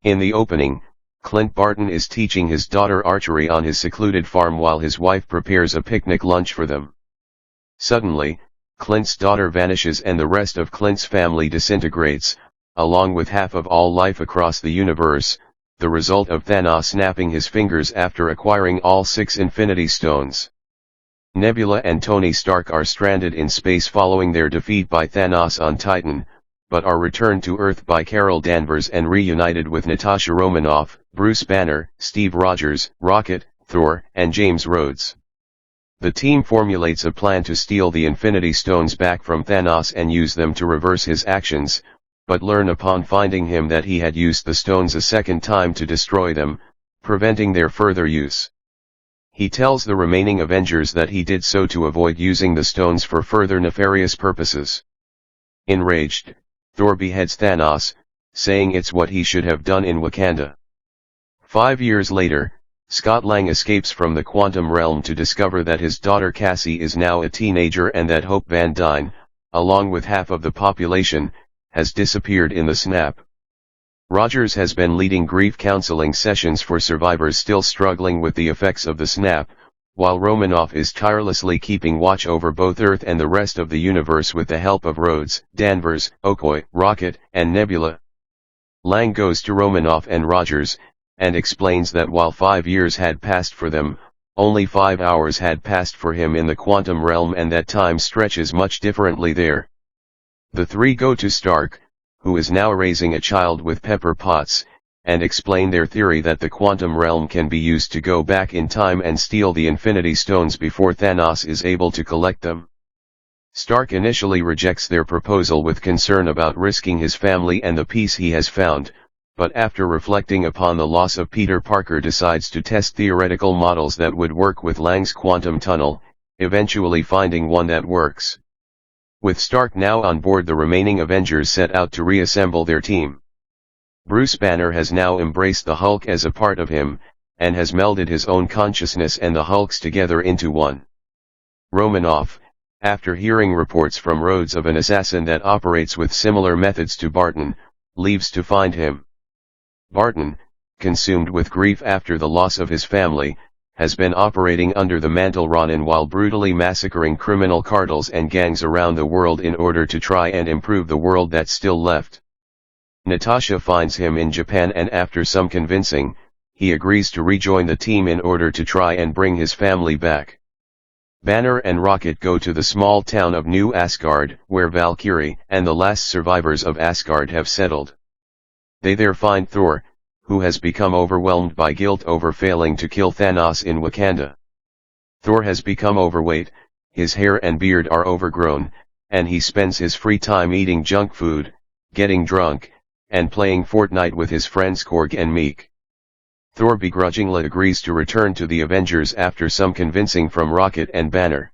In the opening, Clint Barton is teaching his daughter archery on his secluded farm while his wife prepares a picnic lunch for them. Suddenly, Clint's daughter vanishes and the rest of Clint's family disintegrates, along with half of all life across the universe, the result of Thanos snapping his fingers after acquiring all 6 Infinity Stones. Nebula and Tony Stark are stranded in space following their defeat by Thanos on Titan, but are returned to Earth by Carol Danvers and reunited with Natasha Romanoff, Bruce Banner, Steve Rogers, Rocket, Thor, and James Rhodes. The team formulates a plan to steal the Infinity Stones back from Thanos and use them to reverse his actions, but learn upon finding him that he had used the stones a second time to destroy them, preventing their further use. He tells the remaining Avengers that he did so to avoid using the stones for further nefarious purposes. Enraged, Thor beheads Thanos, saying it's what he should have done in Wakanda. 5 years later, Scott Lang escapes from the quantum realm to discover that his daughter Cassie is now a teenager and that Hope Van Dyne, along with half of the population, has disappeared in the snap. Rogers has been leading grief counseling sessions for survivors still struggling with the effects of the snap, while Romanoff is tirelessly keeping watch over both Earth and the rest of the universe with the help of Rhodes, Danvers, Okoye, Rocket, and Nebula. Lang goes to Romanoff and Rogers, and explains that while 5 years had passed for them, only 5 hours had passed for him in the quantum realm and that time stretches much differently there. The three go to Stark, who is now raising a child with Pepper Potts, and explain their theory that the quantum realm can be used to go back in time and steal the Infinity Stones before Thanos is able to collect them. Stark initially rejects their proposal with concern about risking his family and the peace he has found, but after reflecting upon the loss of Peter Parker decides to test theoretical models that would work with Lang's quantum tunnel, eventually finding one that works. With Stark now on board, the remaining Avengers set out to reassemble their team. Bruce Banner has now embraced the Hulk as a part of him, and has melded his own consciousness and the Hulk's together into one. Romanoff, after hearing reports from Rhodes of an assassin that operates with similar methods to Barton, leaves to find him. Barton, consumed with grief after the loss of his family, has been operating under the mantle Ronin while brutally massacring criminal cartels and gangs around the world in order to try and improve the world that's still left. Natasha finds him in Japan and after some convincing, he agrees to rejoin the team in order to try and bring his family back. Banner and Rocket go to the small town of New Asgard, where Valkyrie and the last survivors of Asgard have settled. They there find Thor, who has become overwhelmed by guilt over failing to kill Thanos in Wakanda. Thor has become overweight, his hair and beard are overgrown, and he spends his free time eating junk food, getting drunk, and playing Fortnite with his friends Korg and Meek. Thor begrudgingly agrees to return to the Avengers after some convincing from Rocket and Banner.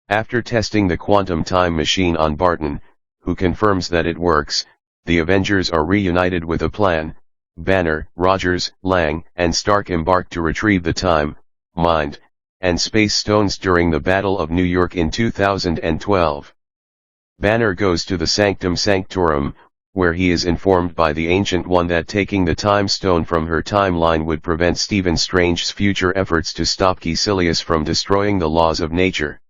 After testing the quantum time machine on Barton, who confirms that it works, the Avengers are reunited with a plan. Banner, Rogers, Lang, and Stark embark to retrieve the time, mind, and space stones during the Battle of New York in 2012. Banner goes to the Sanctum Sanctorum, where he is informed by the Ancient One that taking the Time Stone from her timeline would prevent Stephen Strange's future efforts to stop Caecilius from destroying the laws of nature.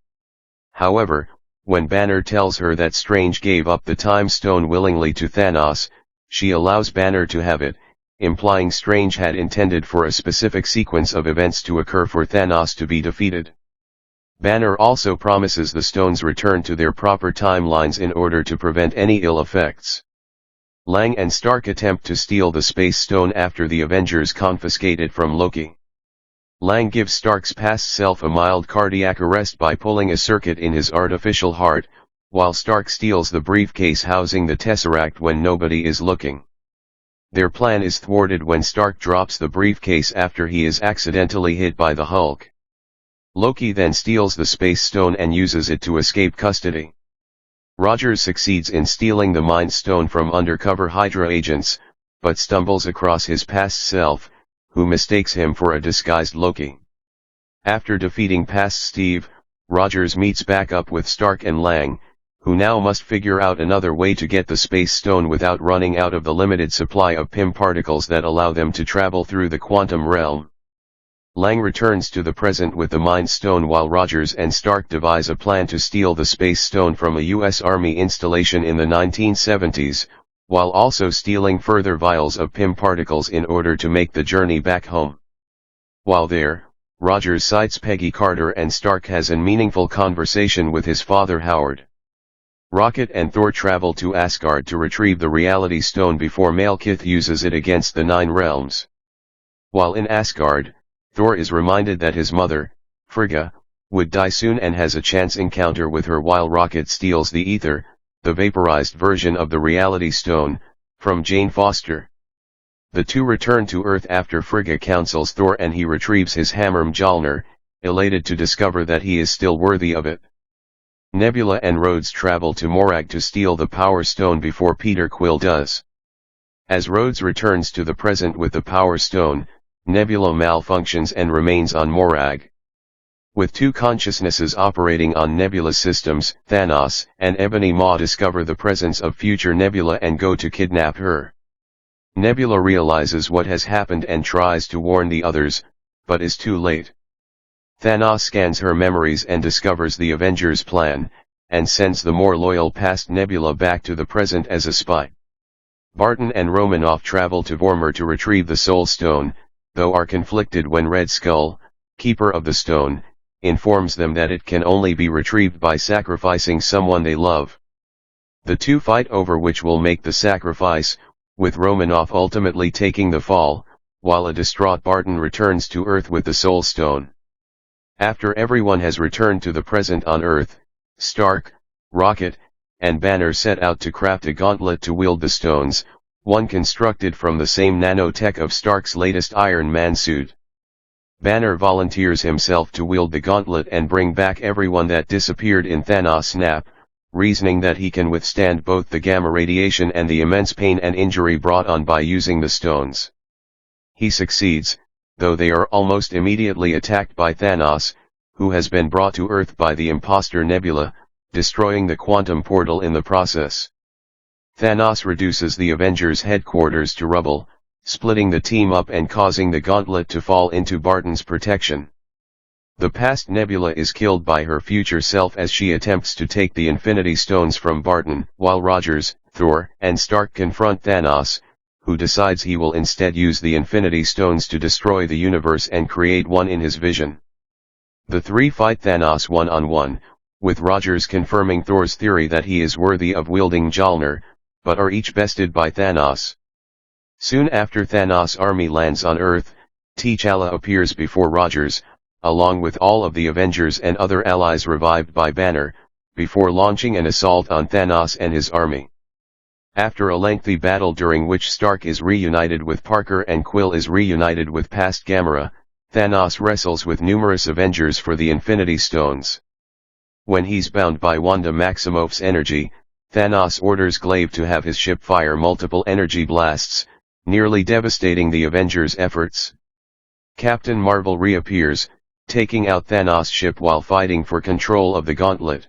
However, when Banner tells her that Strange gave up the Time Stone willingly to Thanos, she allows Banner to have it, implying Strange had intended for a specific sequence of events to occur for Thanos to be defeated. Banner also promises the stones return to their proper timelines in order to prevent any ill effects. Lang and Stark attempt to steal the Space Stone after the Avengers confiscate it from Loki. Lang gives Stark's past self a mild cardiac arrest by pulling a circuit in his artificial heart, while Stark steals the briefcase housing the Tesseract when nobody is looking. Their plan is thwarted when Stark drops the briefcase after he is accidentally hit by the Hulk. Loki then steals the Space Stone and uses it to escape custody. Rogers succeeds in stealing the Mind Stone from undercover Hydra agents, but stumbles across his past self, who mistakes him for a disguised Loki. After defeating past Steve, Rogers meets back up with Stark and Lang, who now must figure out another way to get the space stone without running out of the limited supply of Pym particles that allow them to travel through the quantum realm. Lang returns to the present with the Mind Stone while Rogers and Stark devise a plan to steal the Space Stone from a U.S. Army installation in the 1970s, while also stealing further vials of Pym particles in order to make the journey back home. While there, Rogers sights Peggy Carter and Stark has a meaningful conversation with his father Howard. Rocket and Thor travel to Asgard to retrieve the Reality Stone before Malekith uses it against the Nine Realms. While in Asgard, Thor is reminded that his mother, Frigga, would die soon and has a chance encounter with her while Rocket steals the ether, the vaporized version of the Reality Stone, from Jane Foster. The two return to Earth after Frigga counsels Thor and he retrieves his hammer Mjolnir, elated to discover that he is still worthy of it. Nebula and Rhodes travel to Morag to steal the Power Stone before Peter Quill does. As Rhodes returns to the present with the Power Stone, Nebula malfunctions and remains on Morag. With two consciousnesses operating on Nebula systems, Thanos and Ebony Maw discover the presence of future Nebula and go to kidnap her. Nebula realizes what has happened and tries to warn the others, but is too late. Thanos scans her memories and discovers the Avengers' plan, and sends the more loyal past Nebula back to the present as a spy. Barton and Romanoff travel to Vormir to retrieve the Soul Stone, though are conflicted when Red Skull, keeper of the stone, informs them that it can only be retrieved by sacrificing someone they love. The two fight over which will make the sacrifice, with Romanoff ultimately taking the fall, while a distraught Barton returns to Earth with the Soul Stone. After everyone has returned to the present on Earth, Stark, Rocket, and Banner set out to craft a gauntlet to wield the stones, one constructed from the same nanotech of Stark's latest Iron Man suit. Banner volunteers himself to wield the gauntlet and bring back everyone that disappeared in Thanos' snap, reasoning that he can withstand both the gamma radiation and the immense pain and injury brought on by using the stones. He succeeds, though they are almost immediately attacked by Thanos, who has been brought to Earth by the imposter Nebula, destroying the quantum portal in the process. Thanos reduces the Avengers' headquarters to rubble, splitting the team up and causing the gauntlet to fall into Barton's protection. The past Nebula is killed by her future self as she attempts to take the Infinity Stones from Barton, while Rogers, Thor, and Stark confront Thanos, who decides he will instead use the Infinity Stones to destroy the universe and create one in his vision. The three fight Thanos one-on-one, with Rogers confirming Thor's theory that he is worthy of wielding Mjolnir, but are each bested by Thanos. Soon after Thanos' army lands on Earth, T'Challa appears before Rogers, along with all of the Avengers and other allies revived by Banner, before launching an assault on Thanos and his army. After a lengthy battle during which Stark is reunited with Parker and Quill is reunited with past Gamora, Thanos wrestles with numerous Avengers for the Infinity Stones. When he's bound by Wanda Maximoff's energy, Thanos orders Glaive to have his ship fire multiple energy blasts, nearly devastating the Avengers' efforts. Captain Marvel reappears, taking out Thanos' ship while fighting for control of the gauntlet.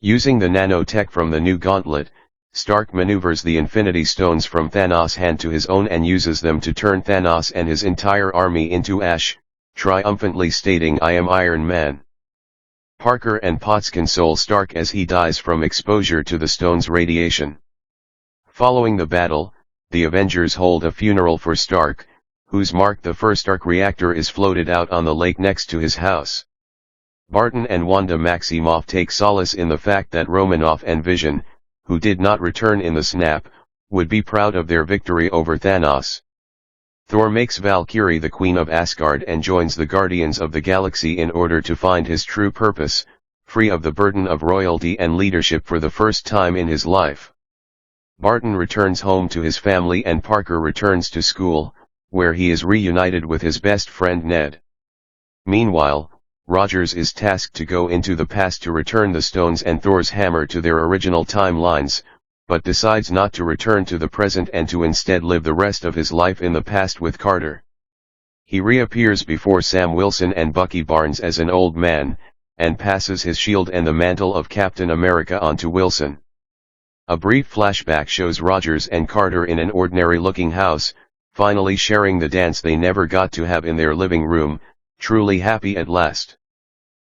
Using the nanotech from the new gauntlet, Stark maneuvers the Infinity Stones from Thanos' hand to his own and uses them to turn Thanos and his entire army into ash, triumphantly stating, "I am Iron Man." Parker and Potts console Stark as he dies from exposure to the stone's radiation. Following the battle, the Avengers hold a funeral for Stark, whose Mark I Stark reactor is floated out on the lake next to his house. Barton and Wanda Maximoff take solace in the fact that Romanoff and Vision, who did not return in the snap, would be proud of their victory over Thanos. Thor makes Valkyrie the Queen of Asgard and joins the Guardians of the Galaxy in order to find his true purpose, free of the burden of royalty and leadership for the first time in his life. Barton returns home to his family and Parker returns to school, where he is reunited with his best friend Ned. Meanwhile, Rogers is tasked to go into the past to return the stones and Thor's hammer to their original timelines, but decides not to return to the present and to instead live the rest of his life in the past with Carter. He reappears before Sam Wilson and Bucky Barnes as an old man, and passes his shield and the mantle of Captain America onto Wilson. A brief flashback shows Rogers and Carter in an ordinary-looking house, finally sharing the dance they never got to have in their living room, truly happy at last.